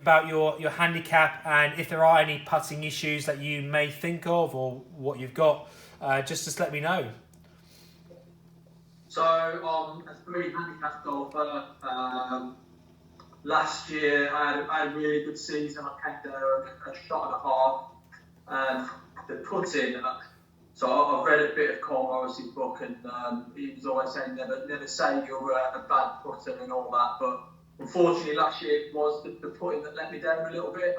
about your handicap and if there are any putting issues that you may think of or what you've got, just let me know. So I'm a 3 handicap golfer. Last year I had a really good season. I came there a shot and a half. The putting, so I've read a bit of Cole Morris's book, and he was always saying never say you're a bad putter and all that. But unfortunately, last year it was the putting that let me down a little bit.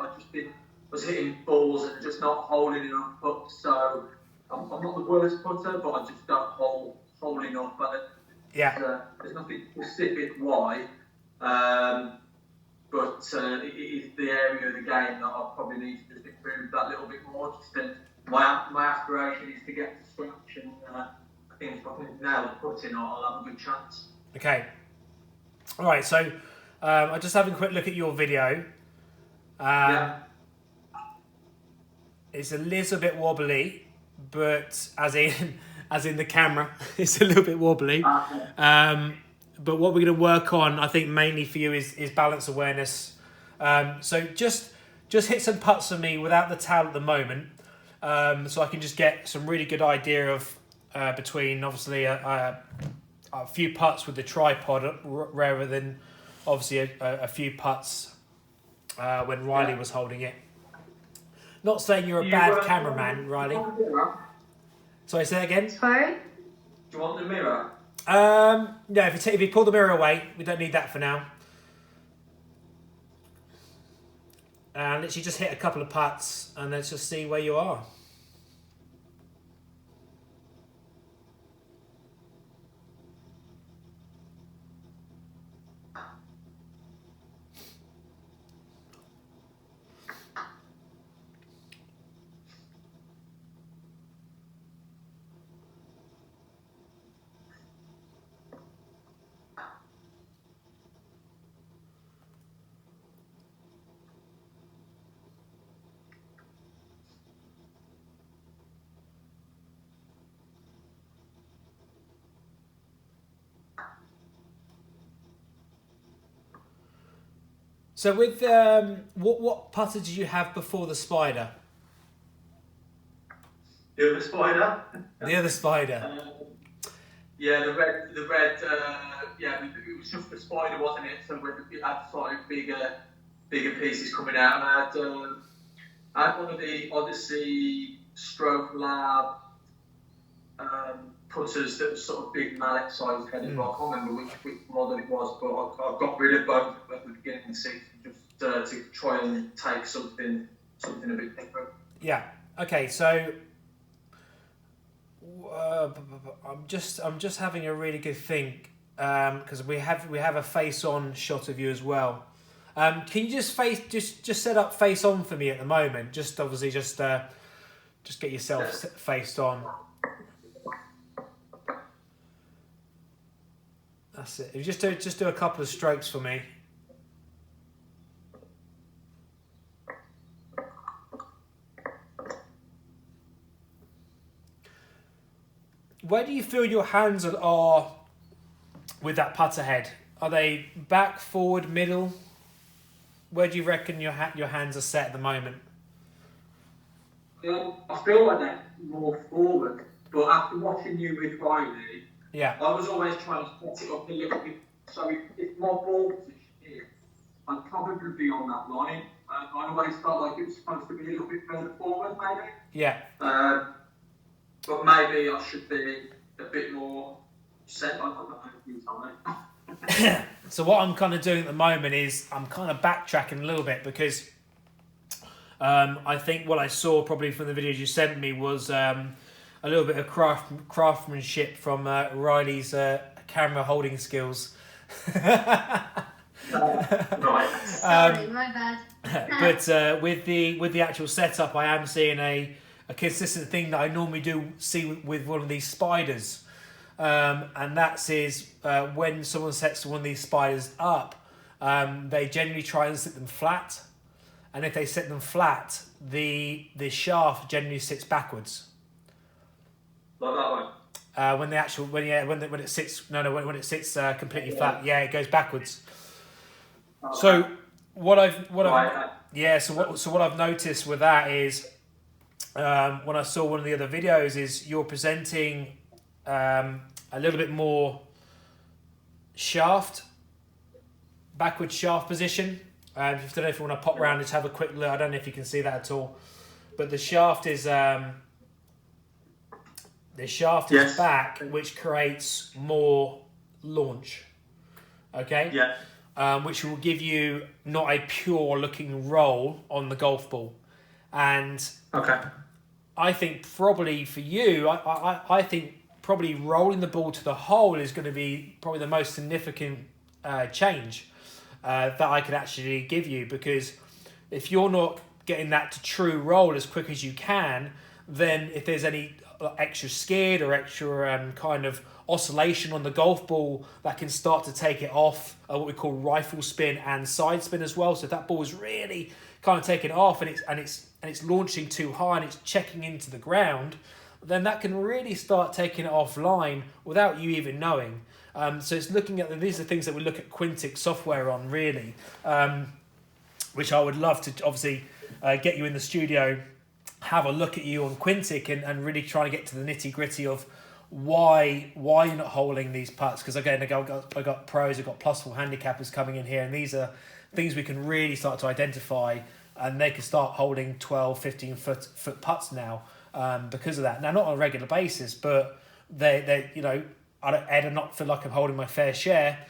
Was hitting balls and just not holding enough putts. So I'm not the worst putter, but I just don't hold enough. But there's nothing specific why. But it is the area of the game that I probably need to just improve that little bit more. My aspiration is to get to scratch, and I think if I can nail the putting, I'll have a good chance. Okay. All right. So I'm just having a quick look at your video. It's a little bit wobbly, but as in the camera, it's a little bit wobbly. But what we're going to work on, I think, mainly for you is balance awareness. So just hit some putts for me without the towel at the moment, so I can just get some really good idea of between obviously a few putts with the tripod rather than obviously a few putts when Riley was holding it. Not saying you're a bad cameraman, Riley. Sorry, say that again. Sorry? Do you want the mirror? No, if you pull the mirror away, we don't need that for now. And literally just hit a couple of putts and let's just see where you are. So with what putter did you have before the spider? The other spider. The other spider. Yeah, the red. It was just the spider, wasn't it? So it had slightly bigger pieces coming out, and I had one of the Odyssey Stroke Lab putters that was sort of big mallet sized headed. I can't remember which model it was, but I got rid of both at the beginning of the season just to try and take something a bit different. Yeah. Okay. So I'm just having a really good think because we have a face on shot of you as well. Can you just set up face on for me at the moment? Just obviously just get yourself faced on. That's it. If you just do a couple of strokes for me. Where do you feel your hands are with that putter head? Are they back, forward, middle? Where do you reckon your hands are set at the moment? I feel like they're more forward, but after watching you with Riley, I was always trying to set it up a little bit. So if my ball position here, I'd probably be on that line. I always felt like it was supposed to be a little bit further forward, maybe. Yeah. But maybe I should be a bit more set. I don't know. So what I'm kind of doing at the moment is I'm kind of backtracking a little bit because I think what I saw probably from the videos you sent me was a little bit of craftsmanship from Riley's camera holding skills. Right. Sorry, my bad. But with the actual setup, I am seeing a consistent thing that I normally do see with one of these spiders. And that is when someone sets one of these spiders up, they generally try and sit them flat. And if they sit them flat, the shaft generally sits backwards. Like that one? When it sits completely flat, it goes backwards. So So what I've noticed with that is, when I saw one of the other videos, is you're presenting a little bit more backward shaft position. I don't know if you want to pop round and just have a quick look. I don't know if you can see that at all, but the shaft is back, which creates more launch. Okay. Yeah. Which will give you not a pure looking roll on the golf ball, and I think probably for you, I think probably rolling the ball to the hole is going to be probably the most significant change that I could actually give you, because if you're not getting that to true roll as quick as you can, then if there's any extra skid or extra kind of oscillation on the golf ball, that can start to take it off what we call rifle spin and side spin as well. So if that ball is really kind of taking off and it's launching too high and it's checking into the ground, then that can really start taking it offline without you even knowing. So it's looking at these are things that we look at Quintic software on, really, which I would love to obviously get you in the studio, have a look at you on Quintic and really try to get to the nitty gritty of why you're not holding these putts. Because again, I got pros, I've got +4 handicappers coming in here, and these are things we can really start to identify, and they can start holding 12, 15 foot putts now because of that. Now, not on a regular basis, but they I do not feel like I'm holding my fair share.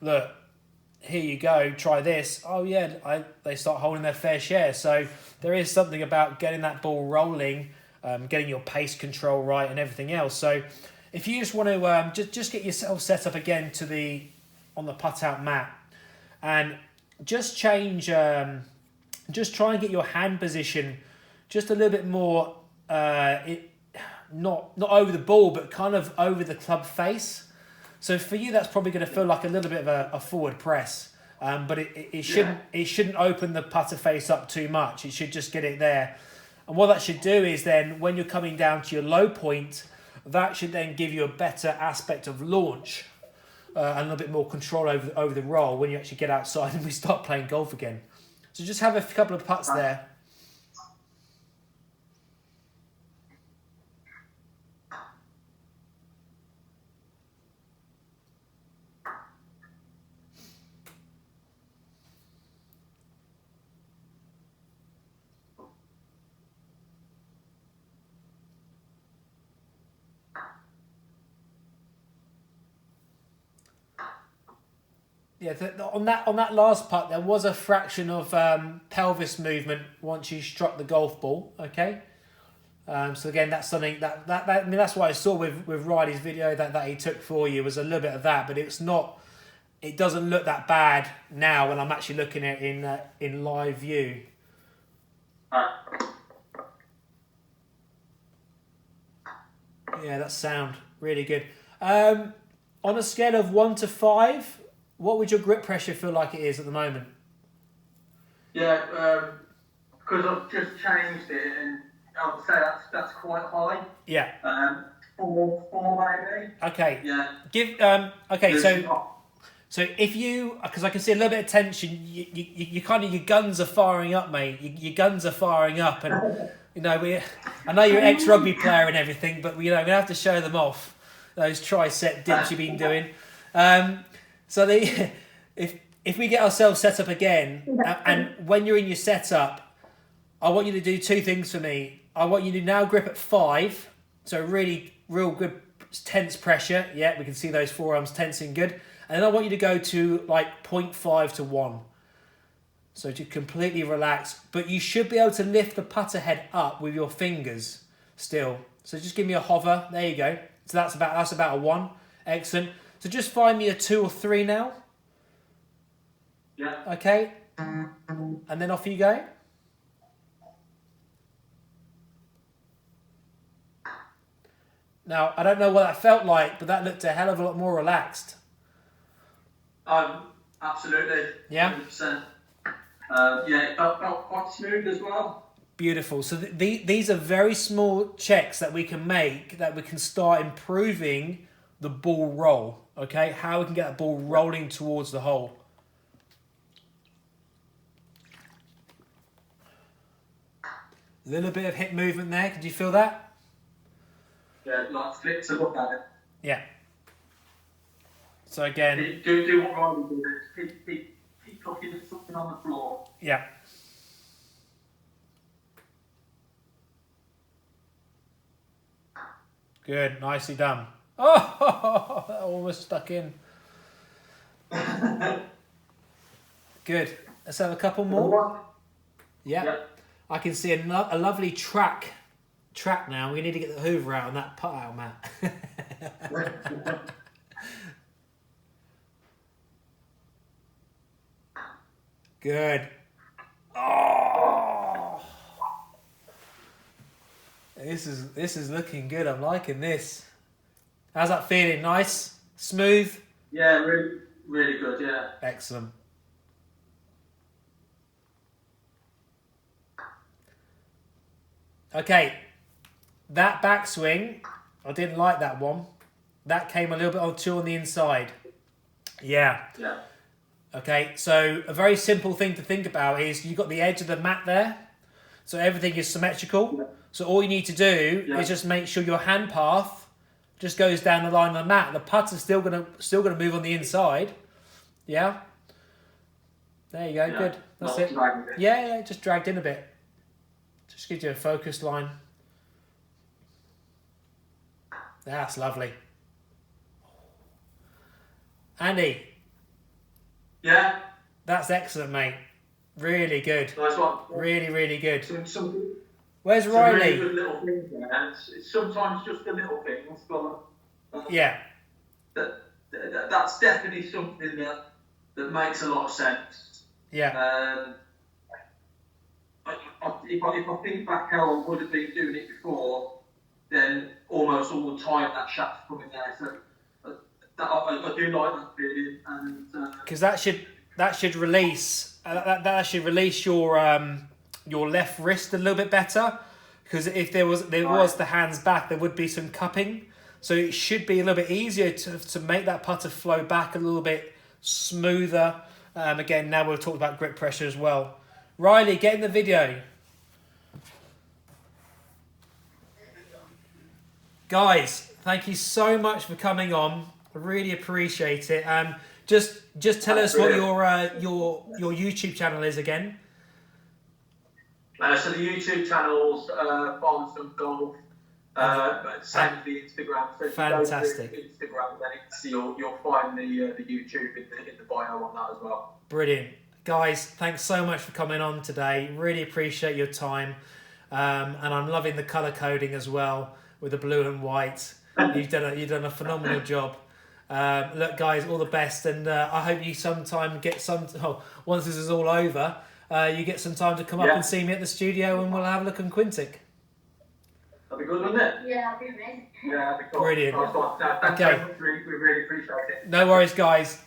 Look, here you go, try this. Oh yeah, they start holding their fair share. So there is something about getting that ball rolling, getting your pace control right and everything else. So if you just want to just get yourself set up again on the putt out mat, and just change, just try and get your hand position just a little bit more, not over the ball, but kind of over the club face. So for you, that's probably going to feel like a little bit of a forward press, but it shouldn't open the putter face up too much. It should just get it there. And what that should do is then, when you're coming down to your low point, that should then give you a better aspect of launch and a little bit more control over the roll when you actually get outside and we start playing golf again. So just have a couple of putts there. Yeah, on that last putt, there was a fraction of pelvis movement once you struck the golf ball. Okay, so again, that's something that I mean, that's what I saw with Riley's video that he took for you, was a little bit of that, but it's not. It doesn't look that bad now when I'm actually looking at it in live view. Yeah, that sound really good. On a scale of 1 to 5. What would your grip pressure feel like it is at the moment? Yeah, because I've just changed it, and I would say that's quite high. Yeah. 4 maybe. Okay. Yeah. Okay. So if you, because I can see a little bit of tension, you kind of, your guns are firing up, mate. Your guns are firing up, and I know you're an ex-rugby player and everything, but we have to show them off those tricep dips you've been doing. So if we get ourselves set up again, and when you're in your setup, I want you to do 2 things for me. I want you to now grip at 5, so really real good tense pressure. Yeah, we can see those forearms tensing good. And then I want you to go to like 0.5 to 1. So to completely relax, but you should be able to lift the putter head up with your fingers still. So just give me a hover. There you go. So that's about a 1. Excellent. So just find me a 2 or 3 now. Yeah. Okay. And then off you go. Now, I don't know what that felt like, but that looked a hell of a lot more relaxed. Absolutely. Yeah? 100%. It felt quite smooth as well. Beautiful. So these are very small checks that we can make, that we can start improving the ball roll. Okay? How we can get that ball rolling towards the hole. A little bit of hip movement there. Could you feel that? Yeah, like flip to look at it. Yeah. So again, Do what Riley did. Keep looking at something on the floor. yeah. Good, nicely done. Oh, that almost stuck in. Good. Let's have a couple more. Yeah. I can see a lovely track now. We need to get the Hoover out and that putt out, Matt. Good. Oh, this is looking good. I'm liking this. How's that feeling? Nice, smooth. Yeah, really, really good. Yeah. Excellent. Okay, that backswing, I didn't like that one. That came a little bit too on the inside. Yeah. Yeah. Okay, so a very simple thing to think about is you've got the edge of the mat there, so everything is symmetrical. Yeah. So all you need to do is just make sure your hand path just goes down the line of the mat. The putter's still gonna move on the inside. Yeah. There you go. Yeah. Good. That's it. Yeah, just dragged in a bit. Just gives you a focused line. That's lovely. Andy. Yeah. That's excellent, mate. Really good. Nice one. Really, really good. Some Where's Riley? really good little things there. It's sometimes just the little things, but Yeah. That's definitely something that makes a lot of sense. Yeah. If I think back how I would have been doing it before, then almost all the time that shaft's coming there. So I do like that feeling, and Because that should release that should release your left wrist a little bit better. Because if there was the hands back, there would be some cupping. So it should be a little bit easier to make that putter flow back a little bit smoother. Again, now we'll talk about grip pressure as well. Riley, get in the video. Guys, thank you so much for coming on. I really appreciate it. Just tell us what your YouTube channel is again. So the YouTube channel's Farmsome Golf. Same as the Instagram. So Fantastic. If you go to Instagram, then you'll find the YouTube in the bio on that as well. Brilliant. Guys, thanks so much for coming on today. Really appreciate your time. And I'm loving the colour coding as well with the blue and white. You've done a phenomenal job. Look, guys, all the best. And I hope you sometime get once this is all over, you get some time to come up and see me at the studio and we'll have a look on Quintic. That'd be good, wouldn't it? Yeah, that'd be amazing. Yeah, that'd be cool. Brilliant. Thanks Okay. very much. We really appreciate it. No worries, guys.